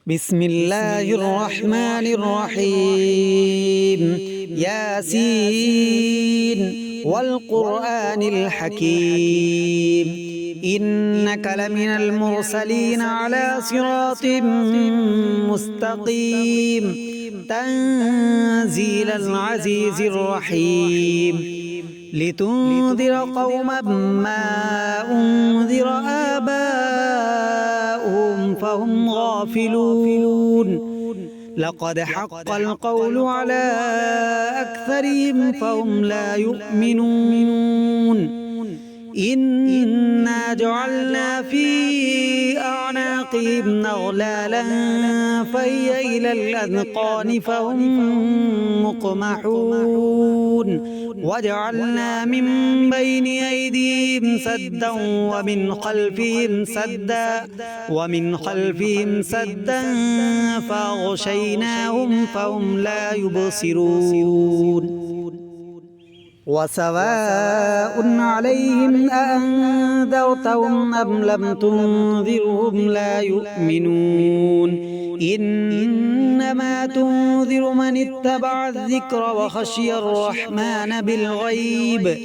بسم الله الرحمن الرحيم. ياسين والقرآن الحكيم إنك لمن المرسلين على صراط مستقيم تنزيل العزيز الرحيم لتنذر قوما ما أنذر آباؤهم فهم غافلون لقد حق القول على أكثرهم فهم لا يؤمنون إنا جعلنا في أعناقهم أغلالا فهي إلى الأذقان فهم مقمحون وجعلنا من بين أيديهم سدا ومن خلفهم سدا فأغشيناهم فهم لا يبصرون وسواء عليهم أأنذرتهم أم لم تنذرهم لا يؤمنون إنما تنذر من اتبع الذكر وخشي الرحمن بالغيب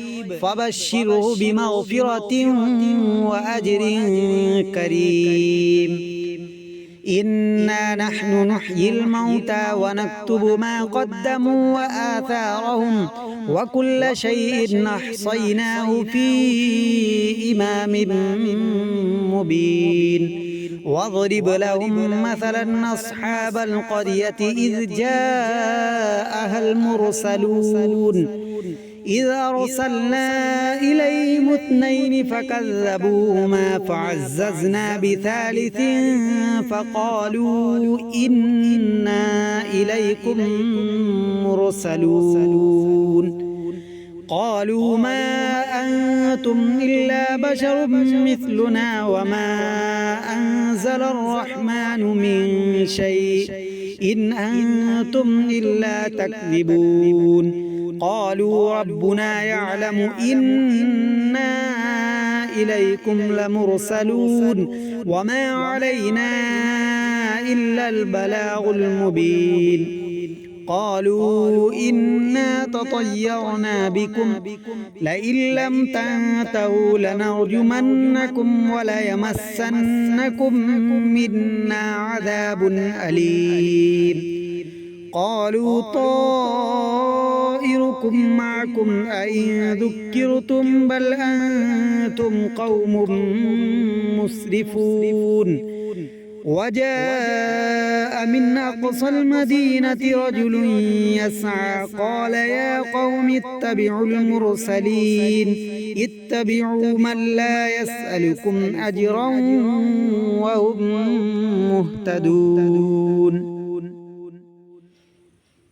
فبشره بمغفرة وأجر كريم إنا نحن نحيي الموتى ونكتب ما قدموا وآثارهم وكل شيء أحصيناه في إمام مبين واضرب لهم مثلا أصحاب القرية إذ جاءها المرسلون إذ أرسلنا إليهم 2 فكذبوهما فعززنا بثالث فقالوا إنا إليكم مرسلون قالوا ما أنتم إلا بشر مثلنا وما أنزل الرحمن من شيء إن أنتم إلا تكذبون قالوا ربنا يعلم إنا إليكم لمرسلون وما علينا إلا البلاغ المبين قالوا إنا تطيرنا بكم لئن لم تنتهوا لنرجمنكم وليمسنكم منا عذاب أليم قالوا طائركم معكم أئن ذكرتم بل أنتم قوم مسرفون وجاء من أقصى المدينة رجل يسعى قال يا قوم اتبعوا المرسلين اتبعوا من لا يسألكم أجرا وهم مهتدون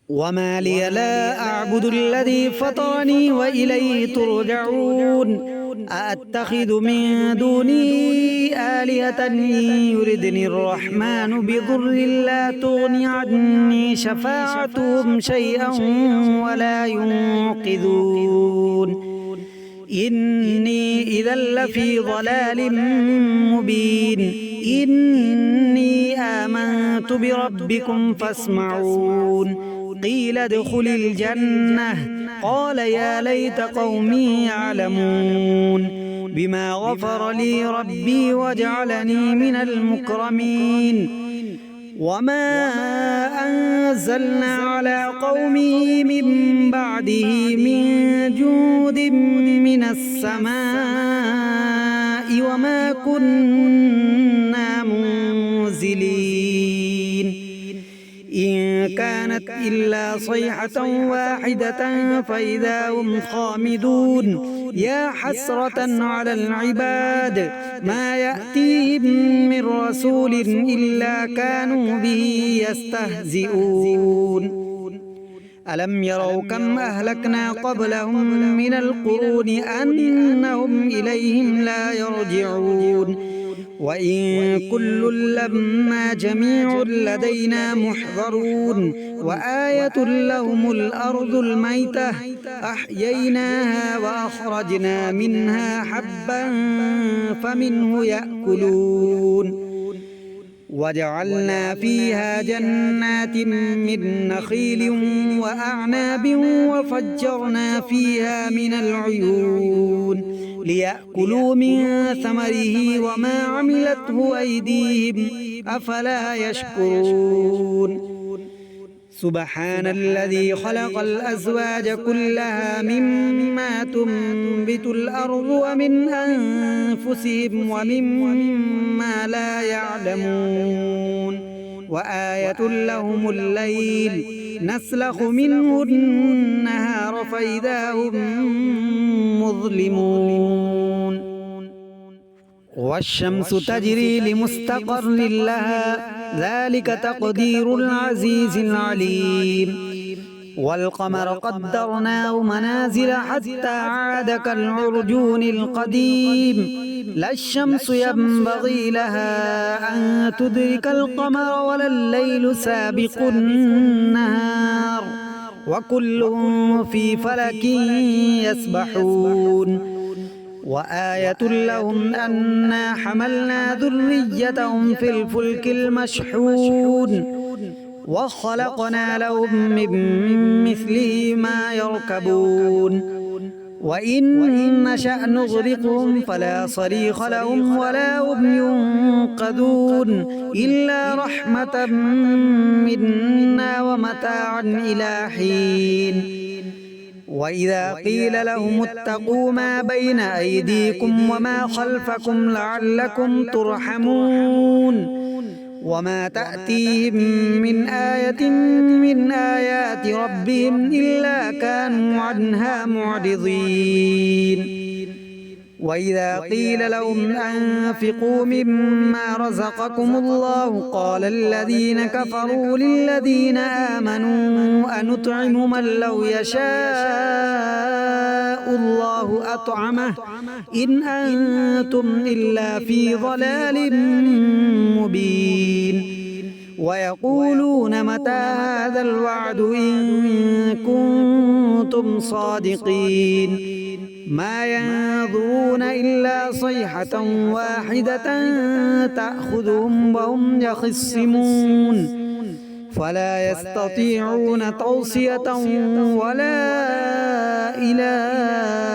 وما لي لا أعبد الذي فطرني وإليه ترجعون أأتخذ من دوني آلهة يردني الرحمن بضر لا تغني عني شفاعتهم شيئا ولا ينقذون إني إذا لفي ضلال مبين إني آمنت بربكم فاسمعون قيل ادخل الجنة قال يا ليت قومي يعلمون بما غفر لي ربي وجعلني من المكرمين وما أنزلنا على قومه من بعده من جود من السماء وما كنا منزلين إن كانت إلا صيحة واحدة فإذا هم خامدون يا حسرة على العباد ما يأتيهم من رسول إلا كانوا به يستهزئون ألم يروا كم أهلكنا قبلهم من القرون أنهم إليهم لا يرجعون وإن كل لما جميع لدينا محضرون وآية لهم الأرض الميتة أحييناها وأخرجنا منها حبا فمنه يأكلون وجعلنا فيها جنات من نخيل وأعناب وفجرنا فيها من العيون ليأكلوا من ثمره وما عملته أيديهم أفلا يشكرون سبحان الذي خلق الأزواج كلها مما تنبت الأرض ومن أنفسهم ومما لا يعلمون وآية لهم الليل نسلخ منه النهار فإذا هم مظلمون والشمس تجري لمستقر لها ذلك تقدير العزيز العليم والقمر قدرناه منازل حتى عاد كالعرجون القديم لا الشمس ينبغي لها أن تدرك القمر ولا الليل سابق النهار وكل في فلك يسبحون وآية لهم أنا حملنا ذريتهم في الفلك المشحون وخلقنا لهم من مثله ما يركبون وإن نشأ نغرقهم فلا صريخ لهم ولا هم ينقذون إلا رحمة منا ومتاعا إلى حين وإذا قيل لهم اتقوا ما بين أيديكم وما خلفكم لعلكم ترحمون وما تأتيهم من آية من آيات ربهم إلا كانوا عنها معرضين وإذا قيل لهم أنفقوا مما رزقكم الله قال الذين كفروا للذين آمنوا أنطعم من لو يشاء الله أطعمه إن أنتم إلا في ضلال مبين ويقولون متى هذا الوعد إن كنتم صادقين ما ينظرون إلا صيحة واحدة تأخذهم وهم يخصمون فلا يستطيعون توصية ولا إلى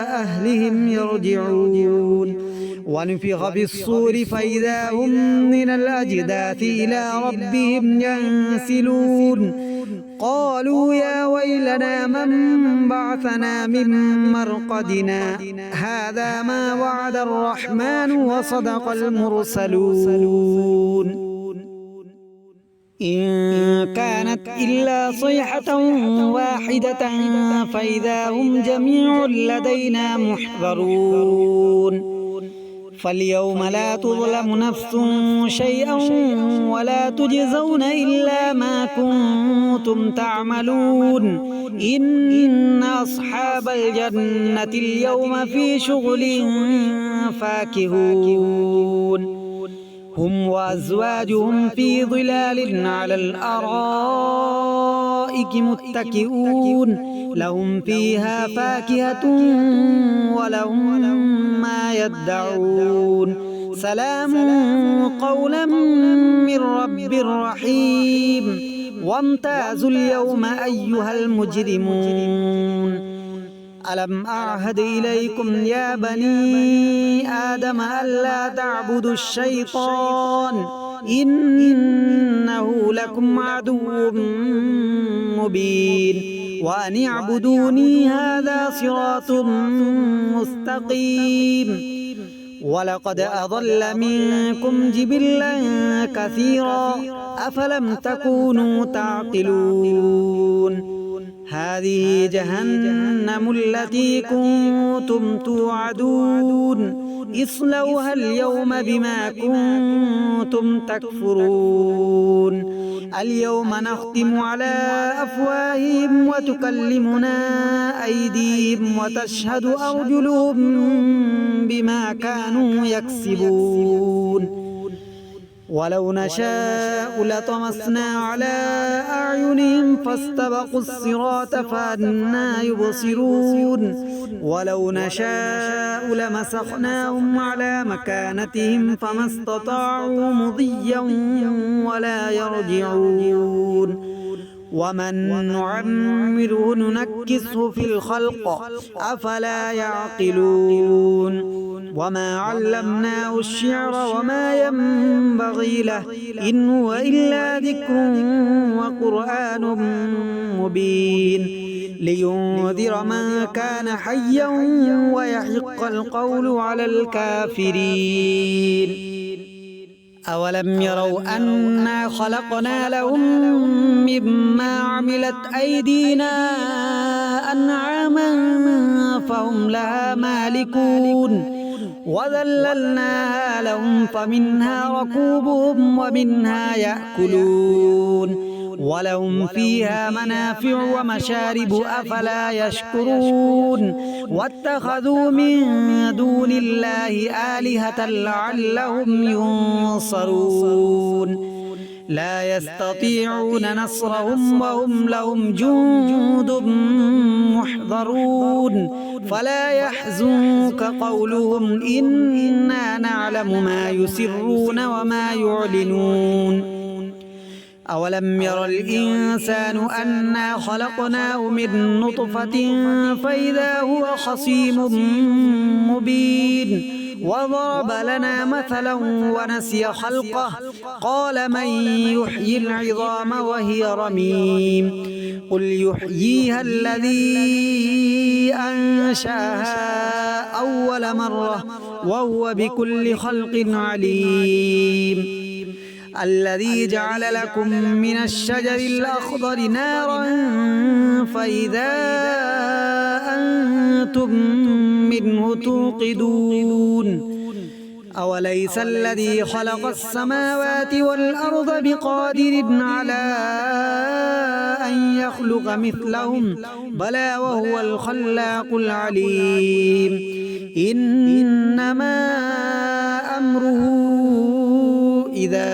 أهلهم يرجعون ونفخ في الصور فإذا هم من الأجداث إلى ربهم ينسلون قالوا يا ويلنا من بعثنا من مرقدنا هذا ما وعد الرحمن وصدق المرسلون إن كانت إلا صيحة واحدة فإذا هم جميع لدينا محضرون فاليوم لا تظلم نفس شيئا ولا تجزون إلا ما كنتم تعملون إن أصحاب الجنة اليوم في شغل فاكهون هم وأزواجهم في ظلال على الأرائك متكئون لهم فيها فاكهة ولهم ما يدعون سلام قولا من رب رحيم وامتازوا اليوم أيها المجرمون ألم أعهد إليكم يا بني آدم ألا تعبدوا الشيطان إنه لكم عدو مبين وأن اعبدوني هذا صراط مستقيم ولقد أضل منكم جبلا كثيرا أفلم تكونوا تعقلون هذه جهنم التي كنتم توعدون اصلوها اليوم بما كنتم تكفرون اليوم نختم على أفواههم وتكلمنا أيديهم وتشهد أرجلهم بما كانوا يكسبون ولو نشاء لطمسنا على أعينهم فاستبقوا الصراط فأنى يبصرون ولو نشاء لمسخناهم على مكانتهم فما استطاعوا مضيا ولا يرجعون ومن نعمره ننكسه في الخلق أفلا يعقلون وما علمناه الشعر وما ينبغي له إن هو إلا ذكر وقرآن مبين لينذر من كان حيا ويحق القول على الكافرين أولم يروا أنا خلقنا لهم مما عملت أيدينا أنعاما فهم لها مالكون وذللناها لهم فمنها ركوبهم ومنها يأكلون ولهم فيها منافع ومشارب أفلا يشكرون واتخذوا من دون الله آلهة لعلهم ينصرون لا يستطيعون نصرهم وهم لهم جند محضرون فلا يحزنك قولهم إنا نعلم ما يسرون وما يعلنون أولم ير الإنسان أنا خلقناه من نطفة فإذا هو خصيم مبين وضرب لنا مثلا ونسي خلقه قال من يحيي العظام وهي رميم قل يحييها الذي أنشأها أول مرة وهو بكل خلق عليم الذي جعل لكم من الشجر الأخضر نارا فإذا أنتم منه توقدون أوليس الذي خلق السماوات والأرض بقادر على أن يخلق مثلهم بلى وهو الخلاق العليم إنما أمره إذا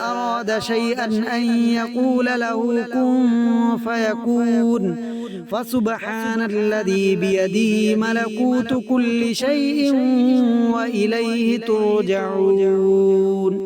أراد شيئا أن يقول له كن فيكون فسبحان الذي بيده ملكوت كل شيء وإليه ترجعون